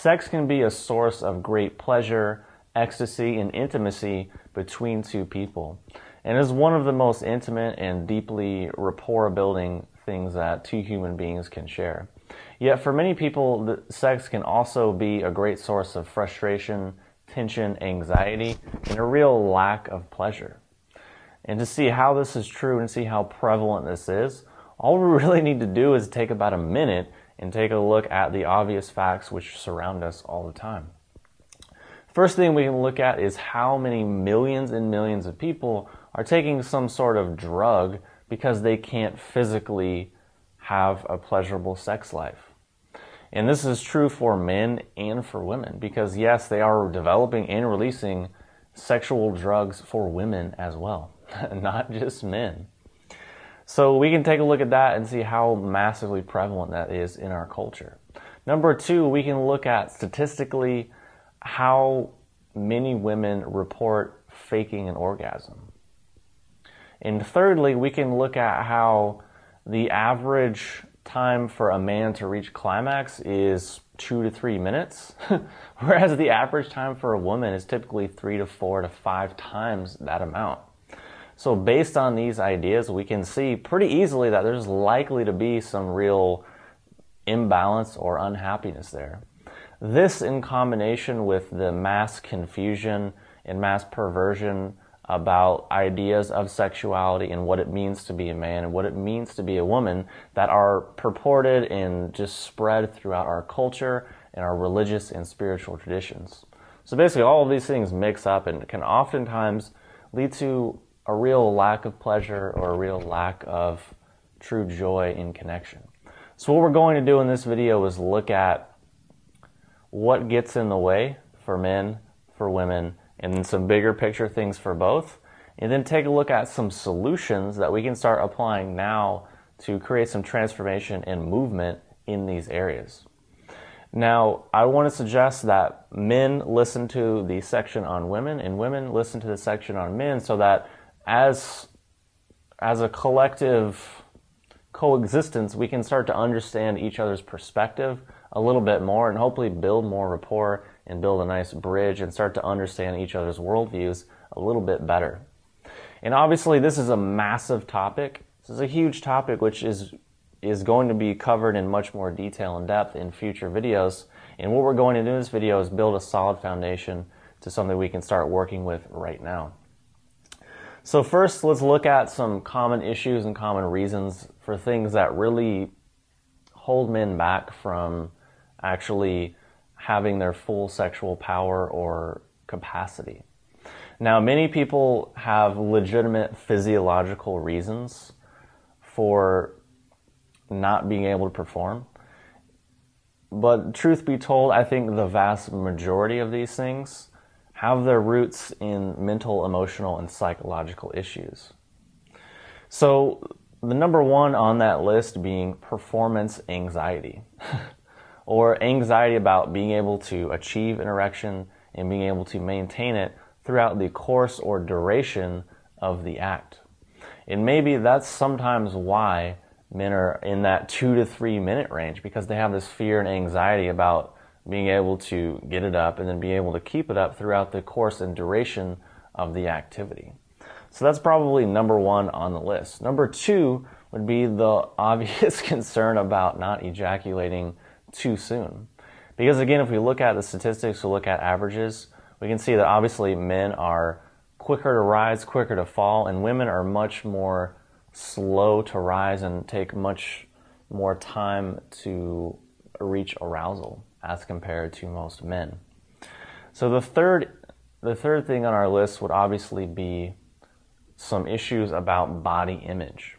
sex can be a source of great pleasure, ecstasy, and intimacy between two people. And is one of the most intimate and deeply rapport-building things that two human beings can share. Yet for many people, sex can also be a great source of frustration, tension, anxiety, and a real lack of pleasure. And to see how this is true and see how prevalent this is, all we really need to do is take about a minute and take a look at the obvious facts which surround us all the time. First thing we can look at is how many millions and millions of people are taking some sort of drug because they can't physically have a pleasurable sex life. And this is true for men and for women because yes, they are developing and releasing sexual drugs for women as well, not just men. So we can take a look at that and see how massively prevalent that is in our culture. Number two, we can look at statistically how many women report faking an orgasm. And thirdly, we can look at how the average time for a man to reach climax is 2 to 3 minutes, whereas the average time for a woman is typically 3 to 4 to 5 times that amount. So based on these ideas, we can see pretty easily that there's likely to be some real imbalance or unhappiness there. This in combination with the mass confusion and mass perversion about ideas of sexuality and what it means to be a man and what it means to be a woman that are purported and just spread throughout our culture and our religious and spiritual traditions. So basically all of these things mix up and can oftentimes lead to a real lack of pleasure or a real lack of true joy in connection. So what we're going to do in this video is look at what gets in the way for men, for women, and then some bigger picture things for both, and then take a look at some solutions that we can start applying now to create some transformation and movement in these areas. Now, I want to suggest that men listen to the section on women and women listen to the section on men so that as a collective coexistence, we can start to understand each other's perspective a little bit more and hopefully build more rapport and build a nice bridge and start to understand each other's worldviews a little bit better. And obviously this is a massive topic. This is a huge topic which is going to be covered in much more detail and depth in future videos. And what we're going to do in this video is build a solid foundation to something we can start working with right now. So first, let's look at some common issues and common reasons for things that really hold men back from actually having their full sexual power or capacity. Now, many people have legitimate physiological reasons for not being able to perform. But truth be told, I think the vast majority of these things have their roots in mental, emotional, and psychological issues. So the number one on that list being performance anxiety, or anxiety about being able to achieve an erection and being able to maintain it throughout the course or duration of the act. And maybe that's sometimes why men are in that 2 to 3 minute range, because they have this fear and anxiety about being able to get it up and then be able to keep it up throughout the course and duration of the activity. So that's probably number one on the list. Number two would be the obvious concern about not ejaculating too soon. Because again, if we look at the statistics, we look at averages, we can see that obviously men are quicker to rise, quicker to fall, and women are much more slow to rise and take much more time to reach arousal as compared to most men. So the third thing on our list would obviously be some issues about body image.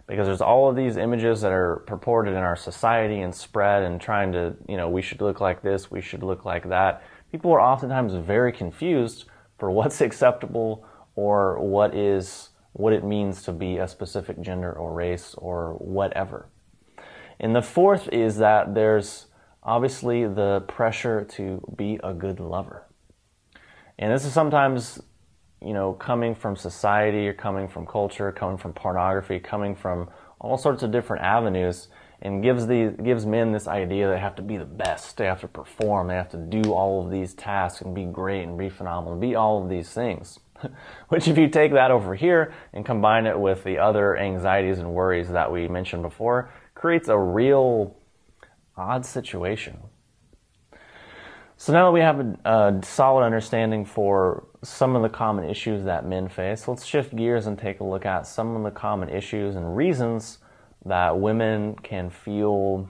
Because there's all of these images that are purported in our society and spread and trying to, we should look like this, we should look like that. People are oftentimes very confused for what's acceptable or what it means to be a specific gender or race or whatever. And the fourth is that there's obviously the pressure to be a good lover. And this is sometimes, coming from society or coming from culture, coming from pornography, coming from all sorts of different avenues. and gives men this idea they have to be the best, they have to perform, they have to do all of these tasks and be great and be phenomenal, be all of these things. Which if you take that over here and combine it with the other anxieties and worries that we mentioned before, creates a real odd situation. So now that we have a solid understanding for some of the common issues that men face, let's shift gears and take a look at some of the common issues and reasons that women can feel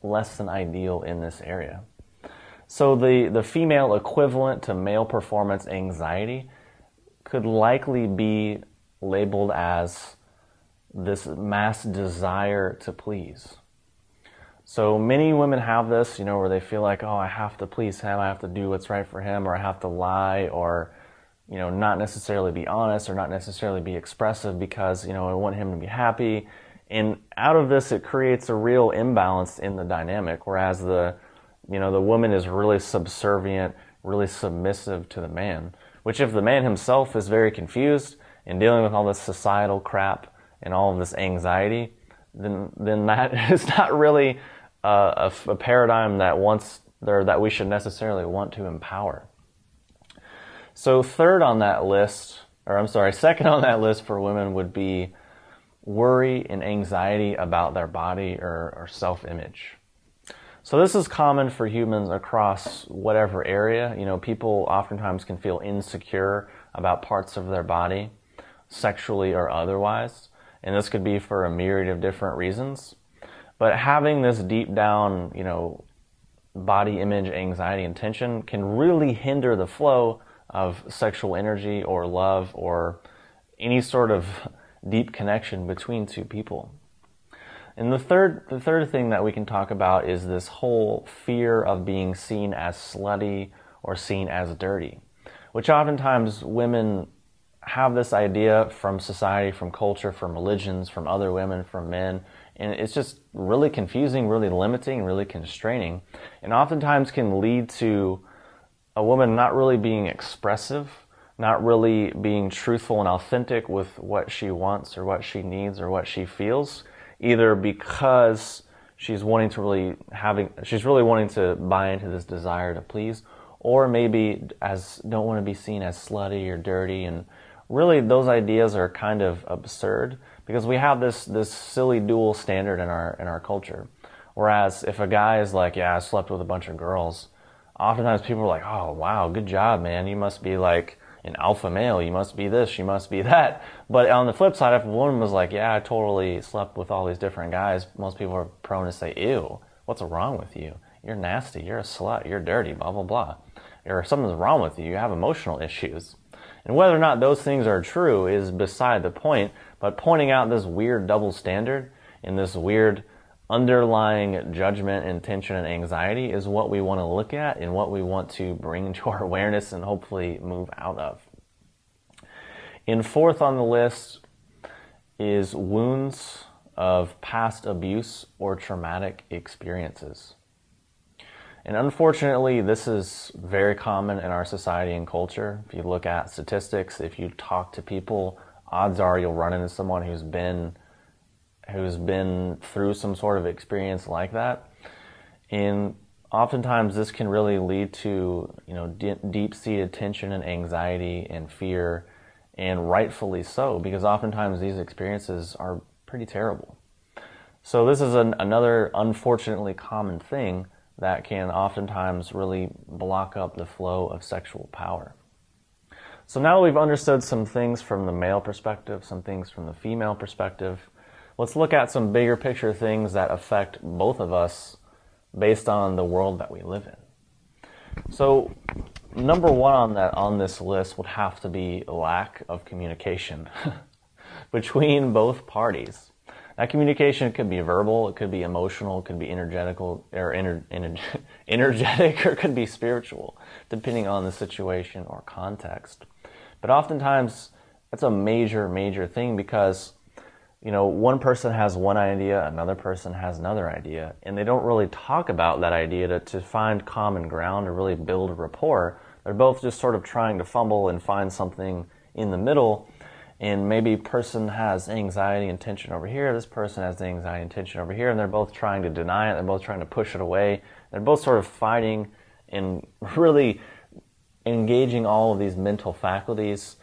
less than ideal in this area. So the female equivalent to male performance anxiety could likely be labeled as this mass desire to please. So many women have this, where they feel like, oh, I have to please him, I have to do what's right for him, or I have to lie, or, not necessarily be honest, or not necessarily be expressive because, I want him to be happy. And out of this, it creates a real imbalance in the dynamic, whereas the woman is really subservient, really submissive to the man, which if the man himself is very confused and dealing with all this societal crap and all of this anxiety, then that is not really a paradigm that we should necessarily want to empower. So second on that list for women would be worry and anxiety about their body or self-image. So this is common for humans across whatever area. People oftentimes can feel insecure about parts of their body, sexually or otherwise. And this could be for a myriad of different reasons. But having this deep down, body image anxiety and tension can really hinder the flow of sexual energy or love or any sort of deep connection between two people. And the third thing that we can talk about is this whole fear of being seen as slutty or seen as dirty, which oftentimes women have this idea from society, from culture, from religions, from other women, from men, and it's just really confusing, really limiting, really constraining, and oftentimes can lead to a woman not really being expressive, not really being truthful and authentic with what she wants or what she needs or what she feels, either because she's really wanting to buy into this desire to please, or maybe don't want to be seen as slutty or dirty. And really those ideas are kind of absurd because we have this silly dual standard in our culture. Whereas if a guy is like, yeah, I slept with a bunch of girls, oftentimes people are like, oh wow, good job, man, you must be like an alpha male, you must be this, you must be that. But on the flip side, if a woman was like, yeah, I totally slept with all these different guys, most people are prone to say, ew, what's wrong with you? You're nasty, you're a slut, you're dirty, blah, blah, blah. Or something's wrong with you, you have emotional issues. And whether or not those things are true is beside the point, but pointing out this weird double standard and this weird underlying judgment and tension and anxiety is what we want to look at and what we want to bring into our awareness and hopefully move out of. And fourth on the list is wounds of past abuse or traumatic experiences. And unfortunately, this is very common in our society and culture. If you look at statistics, if you talk to people, odds are you'll run into someone who's been through some sort of experience like that. And oftentimes this can really lead to, deep-seated tension and anxiety and fear, and rightfully so, because oftentimes these experiences are pretty terrible. So this is another unfortunately common thing that can oftentimes really block up the flow of sexual power. So now that we've understood some things from the male perspective, some things from the female perspective, let's look at some bigger picture things that affect both of us based on the world that we live in. So number one on this list would have to be lack of communication between both parties. That communication could be verbal, it could be emotional, it could be energetic, or it could be spiritual, depending on the situation or context. But oftentimes, that's a major, major thing because, one person has one idea, another person has another idea, and they don't really talk about that idea to find common ground or really build a rapport. They're both just sort of trying to fumble and find something in the middle. And maybe person has anxiety and tension over here, this person has anxiety and tension over here, and they're both trying to deny it, they're both trying to push it away. They're both sort of fighting and really engaging all of these mental faculties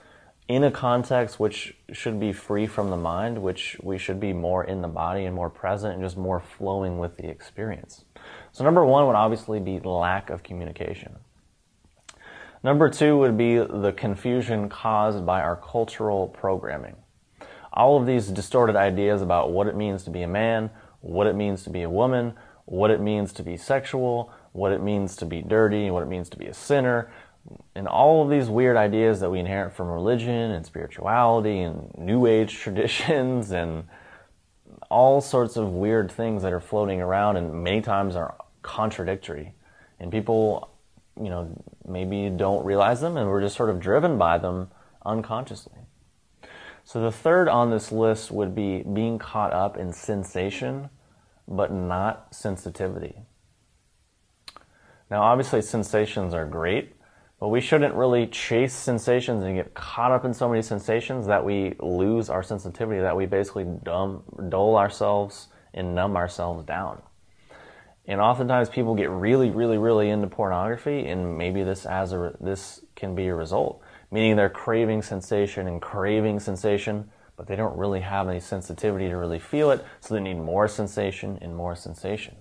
in a context which should be free from the mind, which we should be more in the body and more present and just more flowing with the experience. So number one would obviously be lack of communication. Number two would be the confusion caused by our cultural programming. All of these distorted ideas about what it means to be a man, what it means to be a woman, what it means to be sexual, what it means to be dirty, what it means to be a sinner, and all of these weird ideas that we inherit from religion and spirituality and New Age traditions and all sorts of weird things that are floating around and many times are contradictory. And people, maybe don't realize them, and we're just sort of driven by them unconsciously. So the third on this list would be being caught up in sensation, but not sensitivity. Now, obviously, sensations are great, but we shouldn't really chase sensations and get caught up in so many sensations that we lose our sensitivity, that we basically dull ourselves and numb ourselves down. And oftentimes people get really, really, really into pornography, and maybe this can be a result, meaning they're craving sensation and craving sensation, but they don't really have any sensitivity to really feel it, so they need more sensation and more sensation.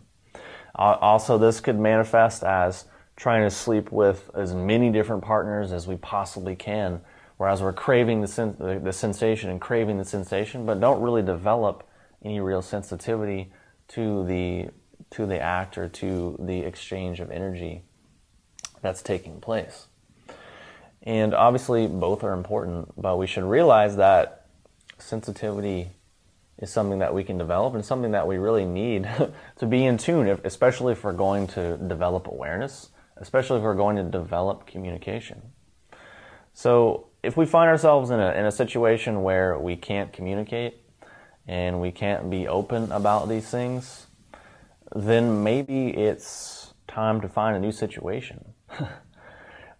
Also, this could manifest as trying to sleep with as many different partners as we possibly can, whereas we're craving the sensation and craving the sensation, but don't really develop any real sensitivity to the act or to the exchange of energy that's taking place. And obviously both are important, but we should realize that sensitivity is something that we can develop and something that we really need to be in tune, especially if we're going to develop awareness, especially if we're going to develop communication. So if we find ourselves in a situation where we can't communicate and we can't be open about these things, then maybe it's time to find a new situation.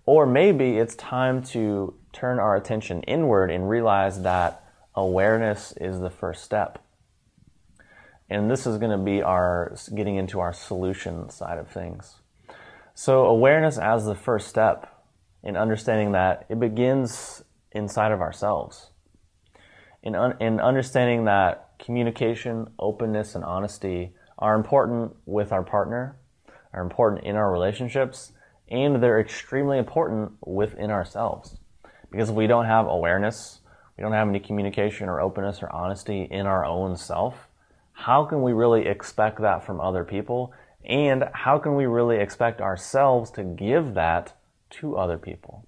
Or maybe it's time to turn our attention inward and realize that awareness is the first step. And this is going to be getting into our solution side of things. So awareness as the first step in understanding that it begins inside of ourselves. In understanding that communication, openness, and honesty are important with our partner, are important in our relationships, and they're extremely important within ourselves. Because if we don't have awareness, we don't have any communication or openness or honesty in our own self, how can we really expect that from other people? And how can we really expect ourselves to give that to other people?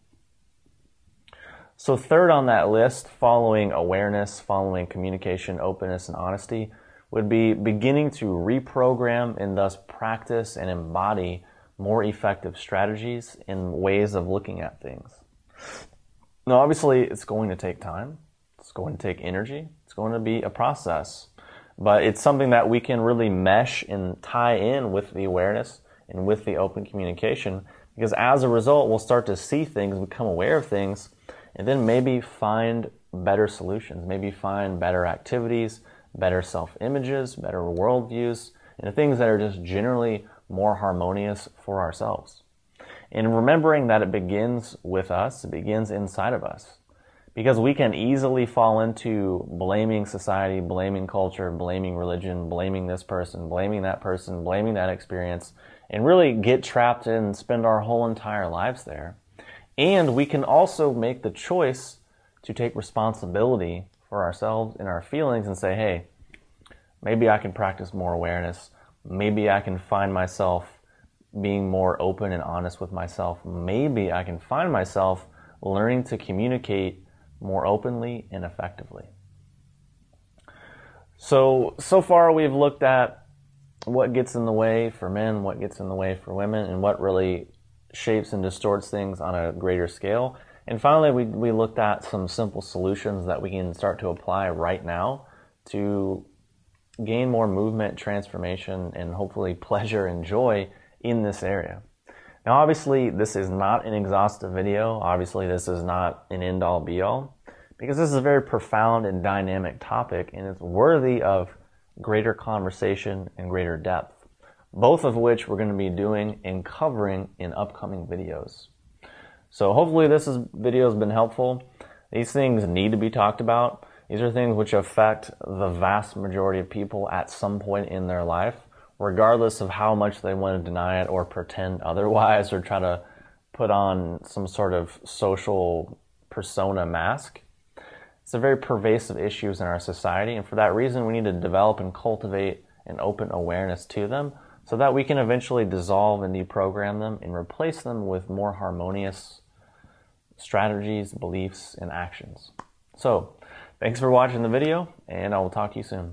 So third on that list, following awareness, following communication, openness, and honesty, would be beginning to reprogram and thus practice and embody more effective strategies and ways of looking at things. Now, obviously, it's going to take time. It's going to take energy. It's going to be a process. But it's something that we can really mesh and tie in with the awareness and with the open communication, because as a result, we'll start to see things, become aware of things, and then maybe find better solutions, maybe find better activities, better self-images, better worldviews, and things that are just generally more harmonious for ourselves. And remembering that it begins with us, it begins inside of us. Because we can easily fall into blaming society, blaming culture, blaming religion, blaming this person, blaming that experience, and really get trapped in and spend our whole entire lives there. And we can also make the choice to take responsibility for ourselves and our feelings and say, hey, maybe I can practice more awareness. Maybe I can find myself being more open and honest with myself. Maybe I can find myself learning to communicate more openly and effectively. So far we've looked at what gets in the way for men, what gets in the way for women, and what really shapes and distorts things on a greater scale. And finally, we looked at some simple solutions that we can start to apply right now to gain more movement, transformation, and hopefully pleasure and joy in this area. Now, obviously, this is not an exhaustive video. Obviously, this is not an end-all, be-all, because this is a very profound and dynamic topic, and it's worthy of greater conversation and greater depth, both of which we're going to be doing and covering in upcoming videos. So hopefully this video has been helpful. These things need to be talked about. These are things which affect the vast majority of people at some point in their life, regardless of how much they want to deny it or pretend otherwise or try to put on some sort of social persona mask. It's a very pervasive issues in our society, and for that reason we need to develop and cultivate an open awareness to them so that we can eventually dissolve and deprogram them and replace them with more harmonious strategies, beliefs, and actions. So, thanks for watching the video, and I will talk to you soon.